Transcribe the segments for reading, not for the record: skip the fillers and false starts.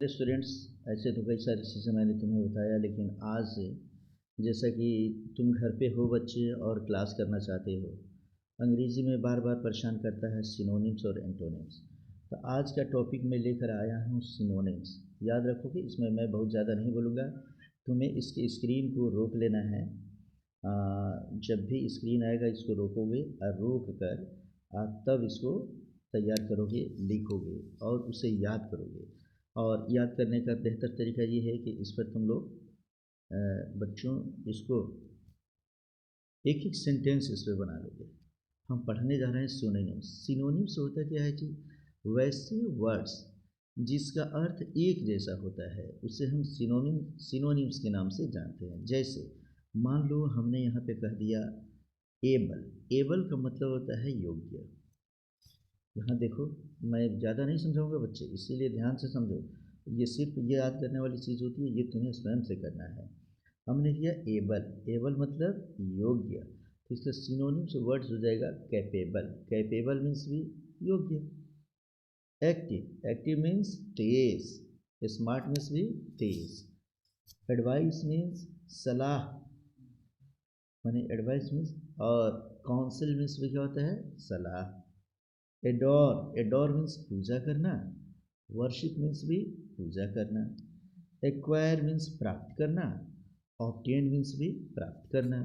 Students, ऐसे तो कई सारी चीज़ें मैंने तुम्हें बताया, लेकिन आज से जैसा कि तुम घर पे हो बच्चे और क्लास करना चाहते हो, अंग्रेज़ी में बार बार परेशान करता है सिनोनिम्स और एंटोनिम्स। तो आज का टॉपिक मैं लेकर आया हूँ सिनोनिम्स। याद रखो कि इसमें मैं बहुत ज़्यादा नहीं बोलूँगा, तुम्हें इसकी स्क्रीन को रोक लेना है। जब भी स्क्रीन आएगा इसको रोकोगे और रोक कर आप तब इसको तैयार करोगे, लिखोगे और उसे याद करोगे। और याद करने का बेहतर तरीका ये है कि इस पर तुम लोग बच्चों इसको एक एक सेंटेंस इस पर बना लोगे। हम पढ़ने जा रहे हैं सिनोनिम्स। सिनोनिम्स होता क्या है कि वैसे वर्ड्स जिसका अर्थ एक जैसा होता है उसे हम सिनोनिम्स के नाम से जानते हैं। जैसे मान लो हमने यहाँ पे कह दिया एबल। एबल का मतलब होता है योग्य। यहाँ देखो, मैं ज़्यादा नहीं समझाऊंगा बच्चे, इसीलिए ध्यान से समझो। ये सिर्फ ये याद करने वाली चीज़ होती है, ये तुम्हें स्वयं से करना है। हमने दिया एबल। एबल मतलब योग्य, तो इसका सिनोनिम्स वर्ड्स हो जाएगा कैपेबल। कैपेबल मीन्स भी योग्य। एक्टिव। एक्टिव मीन्स तेज। स्मार्ट मीन्स भी तेज। एडवाइस मीन्स सलाह, माने एडवाइस मीन्स। और काउंसिल मीन्स भी क्या होता है, सलाह। एडोर। एडोर मीन्स पूजा करना। वर्शिप मीन्स भी पूजा करना। एक्वायर मीन्स प्राप्त करना। ऑब्टेन मीन्स भी प्राप्त करना।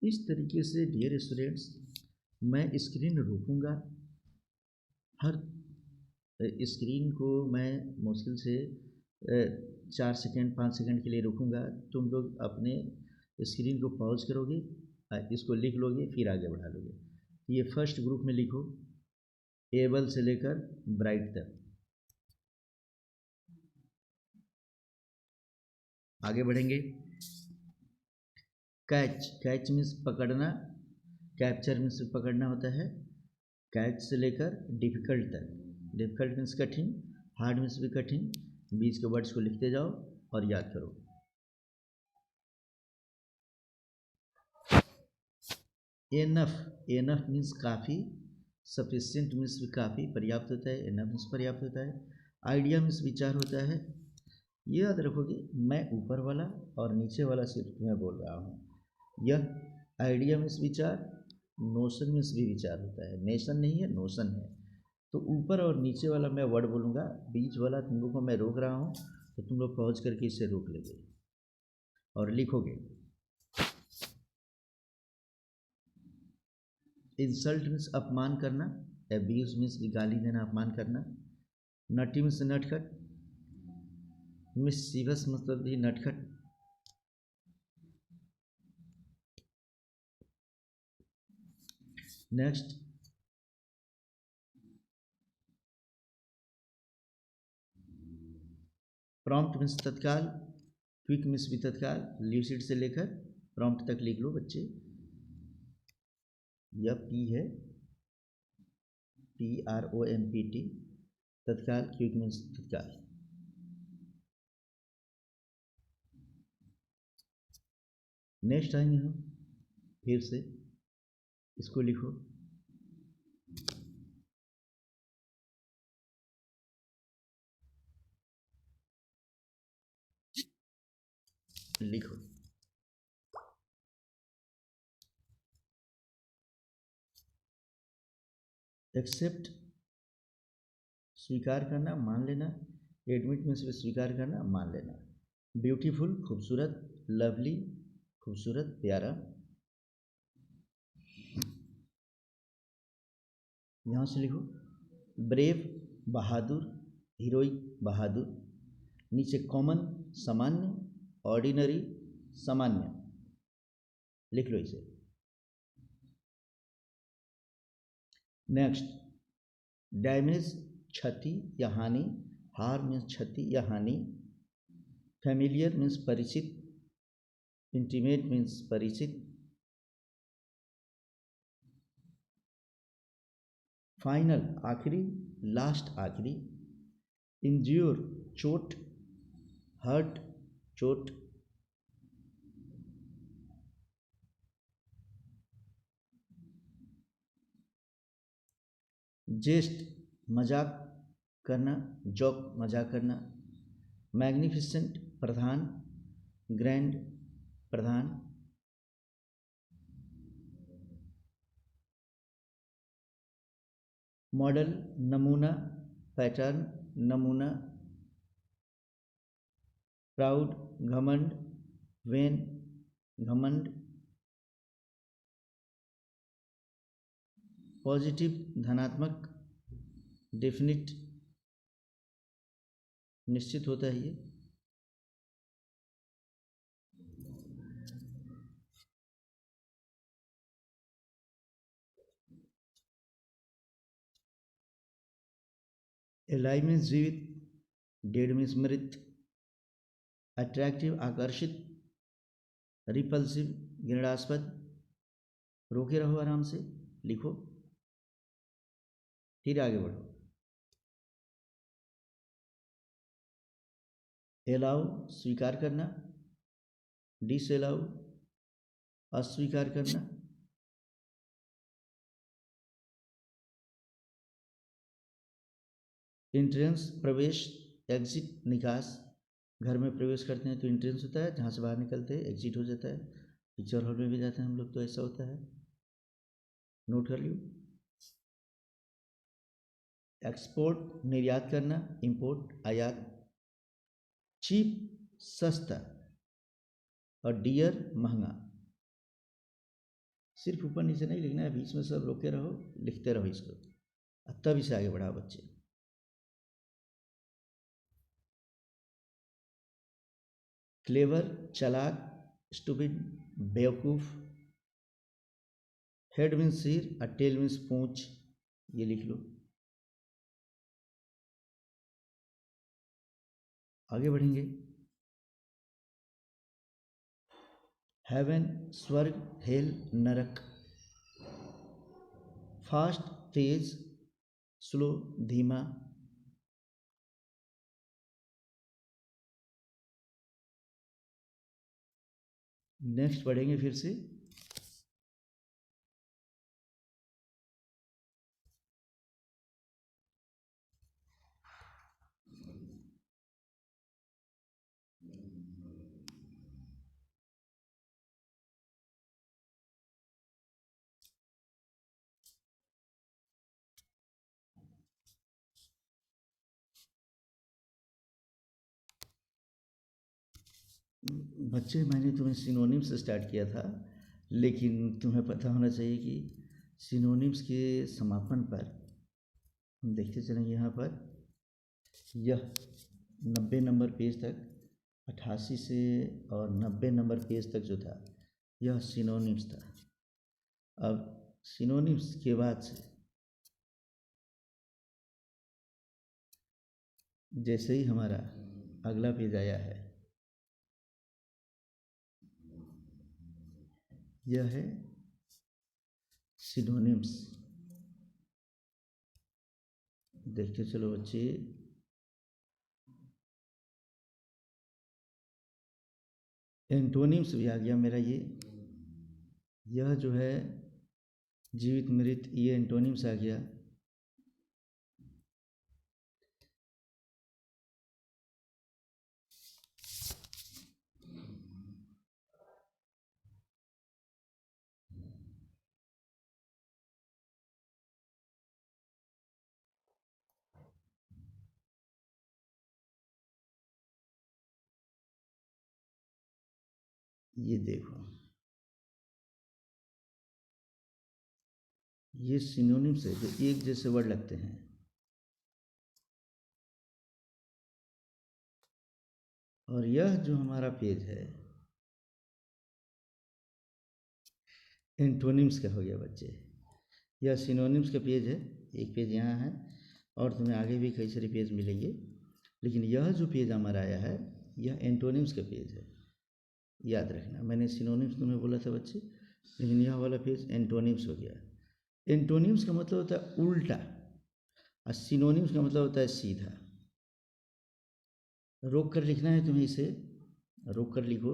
इस तरीके से डियर स्टूडेंट्स, मैं स्क्रीन रोकूंगा। हर स्क्रीन को मैं मुश्किल से 4 सेकेंड 5 सेकेंड के लिए रोकूंगा। तुम लोग अपने स्क्रीन को पॉज करोगे, इसको लिख लोगे, फिर आगे बढ़ा लोगे। ये फर्स्ट ग्रुप में लिखो, एबल से लेकर ब्राइट तक। आगे बढ़ेंगे। कैच। कैच मीन्स पकड़ना। कैप्चर मीन्स पकड़ना होता है। कैच से लेकर डिफ़िकल्ट तक। डिफ़िकल्ट मीन्स कठिन, हार्ड मीन्स भी कठिन। बीच के वर्ड्स को लिखते जाओ और याद करो। एनफ। एनफ मीन्स काफ़ी। सफिशिएंट मीन्स भी काफ़ी, पर्याप्त होता है। एनफ मीन्स पर्याप्त होता है। आइडिया मीन्स विचार होता है। ये याद रखोगे, मैं ऊपर वाला और नीचे वाला सिर्फ मैं बोल रहा हूँ। यह आइडिया मीन्स विचार, नोशन मीन्स भी विचार होता है। नेशन नहीं है, नोशन है। तो ऊपर और नीचे वाला मैं वर्ड बोलूँगा, बीच वाला तुम लोग को मैं रोक रहा हूँ, तो तुम लोग पहुँच करके इसे रोक लेंगे और लिखोगे। इंसल्ट मीन्स अपमान करना। एब्यूज मीन्स गाली देना, अपमान करना। नटी मीन्स नटखट। मिस्चीवस मतलब भी नटखट। नेक्स्ट, प्रॉम्प्ट मीन्स तत्काल। क्विक मीन्स भी तत्काल। ल्यूसिड से लेकर प्रॉम्प्ट तक लिख लो बच्चे। यह पी है, PROMPT, तत्काल। क्विक मीन्स तत्काल। नेक्स्ट आएंगे हम, फिर से इसको लिखो। लिखो एक्सेप्ट, स्वीकार करना, मान लेना। एडमिट मीन्स स्वीकार करना, मान लेना। ब्यूटीफुल, खूबसूरत। लवली, खूबसूरत, प्यारा। यहाँ से लिखो। ब्रेव, बहादुर। हीरोइक, बहादुर। नीचे कॉमन, सामान्य। ऑर्डिनरी, सामान्य। लिख लो इसे। नेक्स्ट, डैमेज, क्षति या हानि। हार्म मीन्स क्षति या हानि। फैमिलियर मीन्स परिचित। इंटीमेट मीन्स परिचित। फाइनल, आखिरी, लास्ट, आखिरी। इंज्योर, चोट। हर्ट, चोट। जेस्ट, मजाक करना, जोक, मजाक करना। मैग्निफिसेंट प्रधान, ग्रैंड प्रधान, मॉडल नमूना, पैटर्न नमूना, प्राउड घमंड, वेन घमंड, पॉजिटिव धनात्मक, डेफिनिट निश्चित होता है ये। एलाइव मीन्स जीवित, डेड मीन्स मृत, अट्रैक्टिव आकर्षित, रिपल्सिव घृणास्पद। रोके रहो, आराम से लिखो, फिर आगे बढ़ो। एलाउ स्वीकार करना, डिसएलाउ अस्वीकार करना, एंट्रेंस प्रवेश, एग्जिट निकास। घर में प्रवेश करते हैं तो एंट्रेंस होता है, जहाँ से बाहर निकलते हैं एग्जिट हो जाता है। पिक्चर हॉल में भी जाते हैं हम लोग तो ऐसा होता है, नोट कर लियो। एक्सपोर्ट निर्यात करना, इंपोर्ट आयात, चीप सस्ता और डियर महंगा। सिर्फ ऊपर नीचे नहीं लिखना है, बीच में सब रोके रहो, लिखते रहो इसको, तब इसे आगे बढ़ाओ बच्चे। क्लेवर चालाक, स्टूपिड बेवकूफ, हेड मीन्स सिर और टेल मीन्स पूंछ, ये लिख लो। आगे बढ़ेंगे। हेवन स्वर्ग, हेल नरक, फास्ट तेज, स्लो धीमा, नेक्स्ट पढ़ेंगे फिर से। बच्चे, मैंने तुम्हें सिनोनिम से स्टार्ट किया था, लेकिन तुम्हें पता होना चाहिए कि सिनोनिम्स के समापन पर हम देखते चलेंगे। यहाँ पर यह 90 नंबर पेज तक, 88 से और 90 नंबर पेज तक जो था यह सिनोनिम्स था। अब सिनोनिम्स के बाद से जैसे ही हमारा अगला पेज आया है, यह है सिनोनिम्स। देखते चलो बच्चे। एंटोनिम्स भी आ गया मेरा ये, यह जो है जीवित मृत, ये एंटोनिम्स आ गया। ये देखो, ये सिनोनिम्स है जो एक जैसे वर्ड लगते हैं। और यह जो हमारा पेज है एंटोनिम्स का हो गया बच्चे। यह सिनोनिम्स का पेज है, एक पेज यहाँ है और तुम्हें आगे भी कई सारे पेज मिलेंगे, लेकिन यह जो पेज हमारा आया है यह एंटोनिम्स का पेज है। याद रखना, मैंने सिनोनिम्स तुम्हें बोला था बच्चे, लेकिन यह वाला पेज एंटोनिम्स हो गया। एंटोनिम्स का मतलब होता है उल्टा और सिनोनिम्स का मतलब होता है सीधा। रोक कर लिखना है तुम्हें इसे, रोक कर लिखो।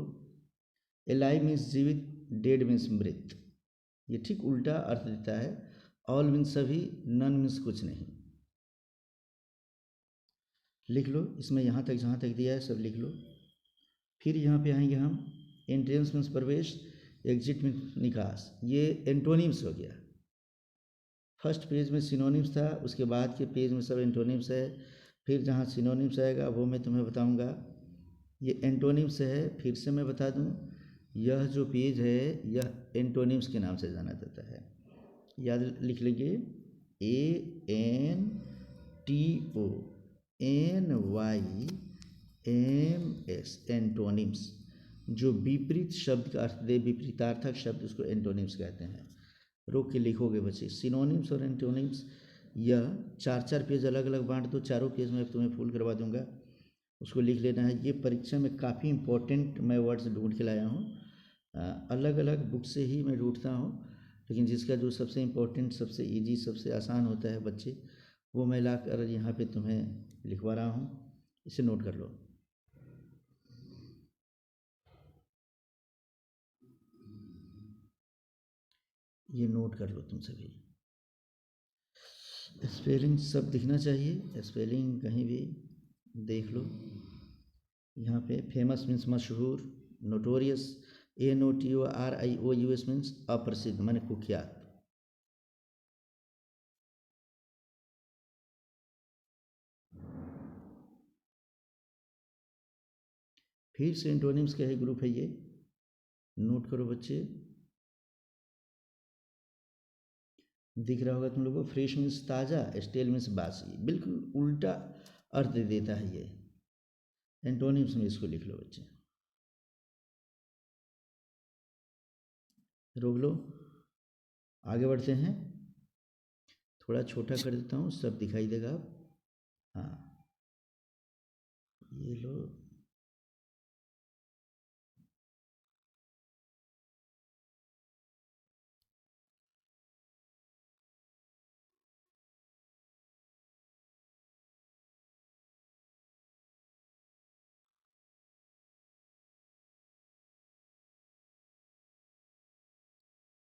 एलाइव मीन्स जीवित, डेड मीन्स मृत, ये ठीक उल्टा अर्थ देता है। ऑल मीन्स सभी, नन मीन्स कुछ नहीं। लिख लो, इसमें यहाँ तक जहाँ तक दिया है सब लिख लो। फिर यहाँ पे आएंगे हम, एंट्रेंस मीन्स प्रवेश, एग्जिट मीन्स निकास, ये एंटोनिम्स हो गया। फर्स्ट पेज में सिनोनिम्स था, उसके बाद के पेज में सब एंटोनिम्स है। फिर जहाँ सिनोनिम्स आएगा वो मैं तुम्हें बताऊंगा। ये एंटोनिम्स है, फिर से मैं बता दूं, यह जो पेज है यह एंटोनिम्स के नाम से जाना जाता है। याद लिख लेंगे, ANTONYMS, एंटोनिम्स। जो विपरीत शब्द का अर्थ दे, विपरीतार्थक शब्द, उसको एंटोनिम्स कहते हैं। रोक के लिखोगे बच्चे, सिनोनिम्स और एंटोनिम्स। यह 4-4 पेज अलग अलग बांट दो, चारों पेज में तुम्हें फुल करवा दूंगा, उसको लिख लेना है। ये परीक्षा में काफ़ी इंपॉर्टेंट मैं वर्ड्स ढूंढ के लाया हूँ। अलग अलग बुक से ही मैं ढूंढता हूँ, लेकिन जिसका जो सबसे इम्पोर्टेंट, सबसे इजी, सबसे आसान होता है बच्चे, वो मैं ला कर यहाँ पे तुम्हें लिखवा रहा हूँ। इसे नोट कर लो। ये नोट कर लो तुम सभी। स्पेलिंग सब दिखना चाहिए, स्पेलिंग कहीं भी देख लो। यहाँ पे फेमस मीन्स मशहूर, नोटोरियस, NOTORIOUS मीन्स अप्रसिद्ध, माने कुख्यात। फिर से एंटोनिम्स का ही ग्रुप है ये, नोट करो बच्चे। दिख रहा होगा तुम लोगों को, फ्रेश मीन्स ताज़ा, स्टेल मीन्स बासी, बिल्कुल उल्टा अर्थ देता है ये। एंटोनिम्स में इसको लिख लो बच्चे। रोक लो, आगे बढ़ते हैं। थोड़ा छोटा कर देता हूँ, सब दिखाई देगा अब। हाँ, ये लो।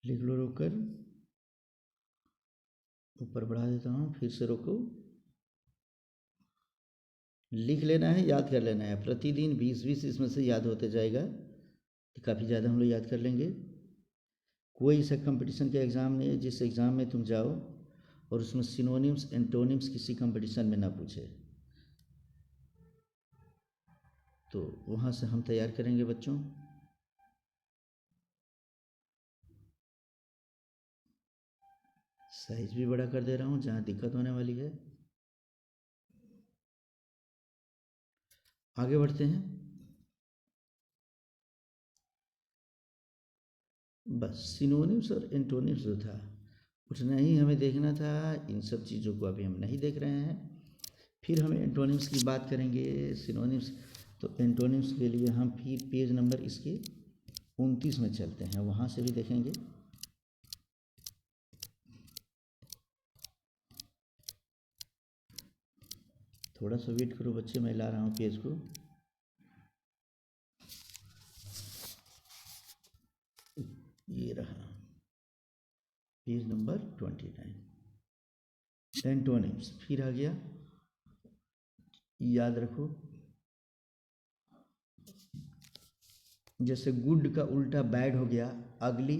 लिख लो रोक कर, ऊपर बढ़ा देता हूँ, फिर से रोको। लिख लेना है, याद कर लेना है, प्रतिदिन 20-20 इसमें से याद होते जाएगा तो काफ़ी ज़्यादा हम लोग याद कर लेंगे। कोई ऐसा कंपटीशन का एग्ज़ाम नहीं है जिस एग्ज़ाम में तुम जाओ और उसमें सिनोनिम्स एंटोनिम्स किसी कंपटीशन में ना पूछे, तो वहाँ से हम तैयार करेंगे बच्चों। साइज भी बड़ा कर दे रहा हूँ जहाँ दिक्कत होने वाली है। आगे बढ़ते हैं। बस सिनोनिम्स और एंटोनिम्स जो था उतना ही हमें देखना था, इन सब चीज़ों को अभी हम नहीं देख रहे हैं। फिर हम एंटोनिम्स की बात करेंगे, सिनोनिम्स। तो एंटोनिम्स के लिए हम फिर पेज नंबर इसके 29 में चलते हैं, वहाँ से भी देखेंगे। थोड़ा सा वेट करो बच्चे, मैं ला रहा हूँ पेज को। ये रहा पेज नंबर 29, एंटोनिम्स। फिर आ गया, याद रखो, जैसे गुड का उल्टा बैड हो गया, अगली,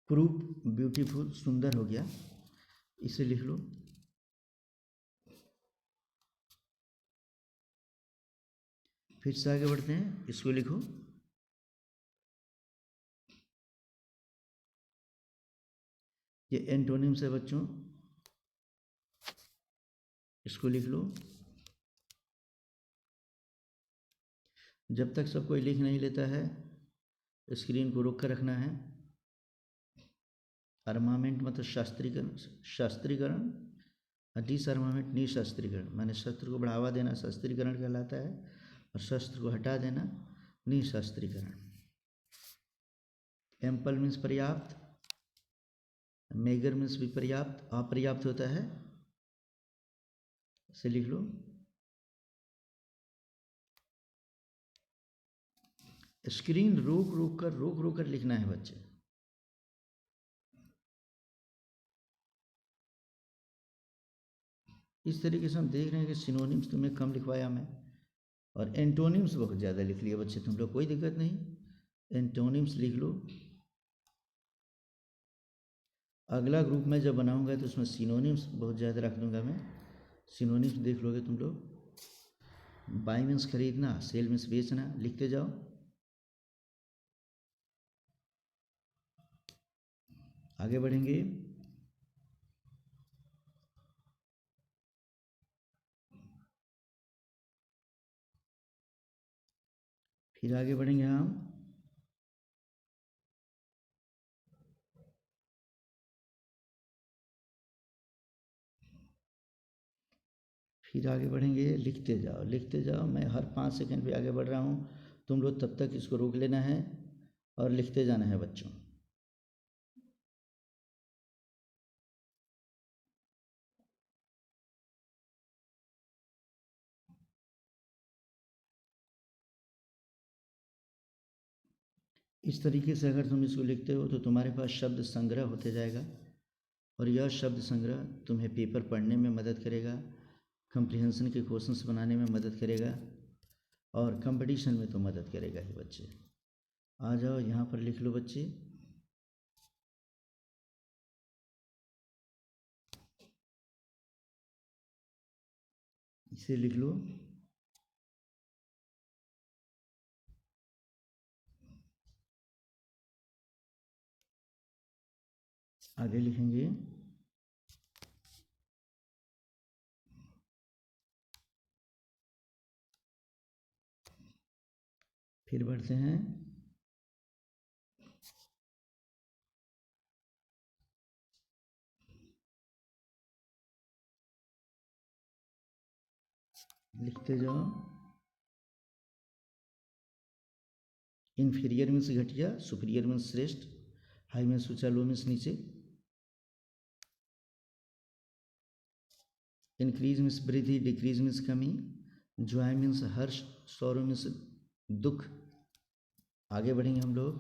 क्रूप ब्यूटीफुल, सुंदर हो गया, इसे लिख लो। फिर से आगे बढ़ते हैं, इसको लिखो। ये एंटोनिम्स है बच्चों, इसको लिख लो। जब तक सब कोई लिख नहीं लेता है, स्क्रीन को रोक कर रखना है। अर्मामेंट मतलब शास्त्रीकरण, शास्त्रीकरण। डिसअर्मामेंट निशास्त्रीकरण, माने शस्त्र को बढ़ावा देना शास्त्रीकरण कहलाता है, और शस्त्र को हटा देना निशास्त्रीकरण। एम्पल मीन्स पर्याप्त, मेगर मीन्स भी पर्याप्त, अपर्याप्त होता है, इसे लिख लो। स्क्रीन रोक रोक कर लिखना है बच्चे। इस तरीके से हम देख रहे हैं कि सिनोनिम्स तुम्हें कम लिखवाया मैं, और एंटोनिम्स बहुत ज़्यादा लिख लिए बच्चे तुम लोग, कोई दिक्कत नहीं, एंटोनिम्स लिख लो। अगला ग्रुप मैं जब बनाऊंगा तो उसमें सिनोनिम्स बहुत ज़्यादा रख दूंगा मैं। सिनोनिम्स देख लोगे तुम लोग। बाई मीन्स खरीदना, सेल मीन्स बेचना, लिखते जाओ। आगे बढ़ेंगे। फिर आगे बढ़ेंगे हम। फिर आगे बढ़ेंगे, लिखते जाओ लिखते जाओ, मैं हर 5 सेकंड पे आगे बढ़ रहा हूँ, तुम लोग तब तक इसको रोक लेना है और लिखते जाना है बच्चों। इस तरीके से अगर तुम इसको लिखते हो तो तुम्हारे पास शब्द संग्रह होते जाएगा, और यह शब्द संग्रह तुम्हें पेपर पढ़ने में मदद करेगा, कंप्रीहेंशन के क्वेश्चंस बनाने में मदद करेगा, और कंपटीशन में तो मदद करेगा ही बच्चे। आ जाओ यहाँ पर लिख लो बच्चे। इसे लिख लो। आगे लिखेंगे। फिर बढ़ते हैं। लिखते जाओ। इन्फीरियर मीन्स घटिया, सुपीरियर मीन्स श्रेष्ठ, हाई मीन्स ऊंचा, लो मीन्स नीचे। इंक्रीज मीन्स वृद्धि, डिक्रीज मीन्स कमी, जॉय मीन्स हर्ष, सौरो मीन्स दुख। आगे बढ़ेंगे हम लोग।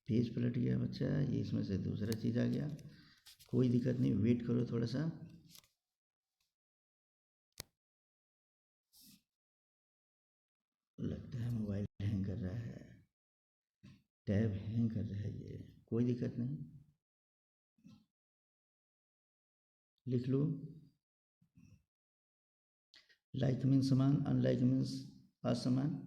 पेज पलट गया बच्चा, ये इसमें से दूसरा चीज़ आ गया, कोई दिक्कत नहीं, वेट करो थोड़ा सा। लगता है मोबाइल हैंग कर रहा है, टैब हैंग कर रहा है, ये कोई दिक्कत नहीं, लिख लो। लाइक मीन्स समान, अनलाइक मीन्स असमान।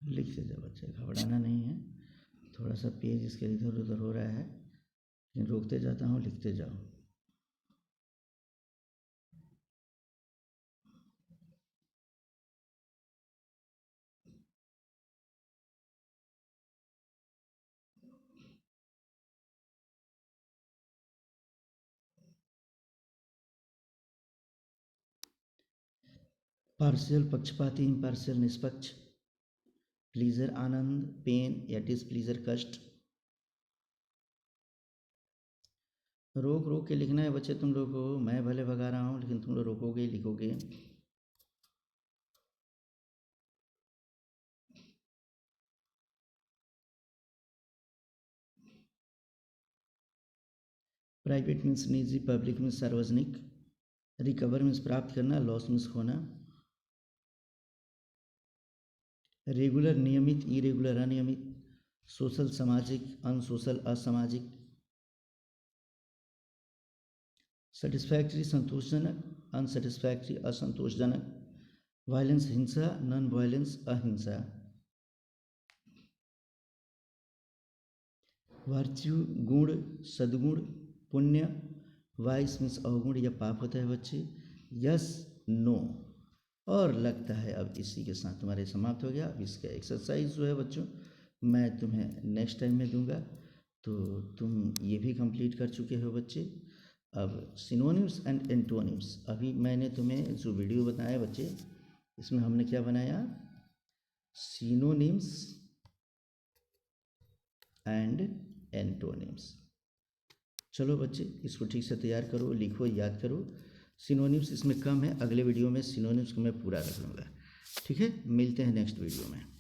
लिखते जाओ बच्चे, घबराना नहीं है, थोड़ा सा पेज इसके इधर उधर हो रहा है, लेकिन रोकते जाता हूँ, लिखते जाओ। पार्शियल पक्षपाती, इम्पार्शियल निष्पक्ष, प्लीजर आनंद, पेन या डिसप्लीजर कष्ट। रोक रोक के लिखना है बच्चे तुम लोग को, मैं भले भगा रहा हूँ लेकिन तुम लोग रोकोगे, लिखोगे। प्राइवेट मीन्स निजी, पब्लिक मीन्स सार्वजनिक, रिकवर मीन्स प्राप्त करना, लॉस मीन्स खोना। रेगुलर नियमित, इरेगुलर अनियमित, सोशल सामाजिक, अनसोशल असामाजिक। सेटिस्फैक्ट्री संतोषजनक, अनसेटिस्फैक्ट्री असंतोषजनक, वायलेंस हिंसा, नॉन वायलेंस अहिंसा। वर्च्यू गुण, सद्गुण, पुण्य, वाइस मीन्स अवगुण या पाप होता है बच्चे। Yes, no. और लगता है अब इसी के साथ तुम्हारे समाप्त हो गया। अब इसका एक्सरसाइज जो है बच्चों मैं तुम्हें नेक्स्ट टाइम में दूंगा, तो तुम ये भी कंप्लीट कर चुके हो बच्चे। अब सिनोनिम्स एंड एंटोनिम्स, अभी मैंने तुम्हें जो वीडियो बताया बच्चे, इसमें हमने क्या बनाया, सिनोनिम्स एंड एंटोनिम्स। चलो बच्चे, इसको ठीक से तैयार करो, लिखो, याद करो। सिनोनिम्स इसमें कम है, अगले वीडियो में सिनोनिम्स को मैं पूरा रख लूँगा। ठीक है, मिलते हैं नेक्स्ट वीडियो में।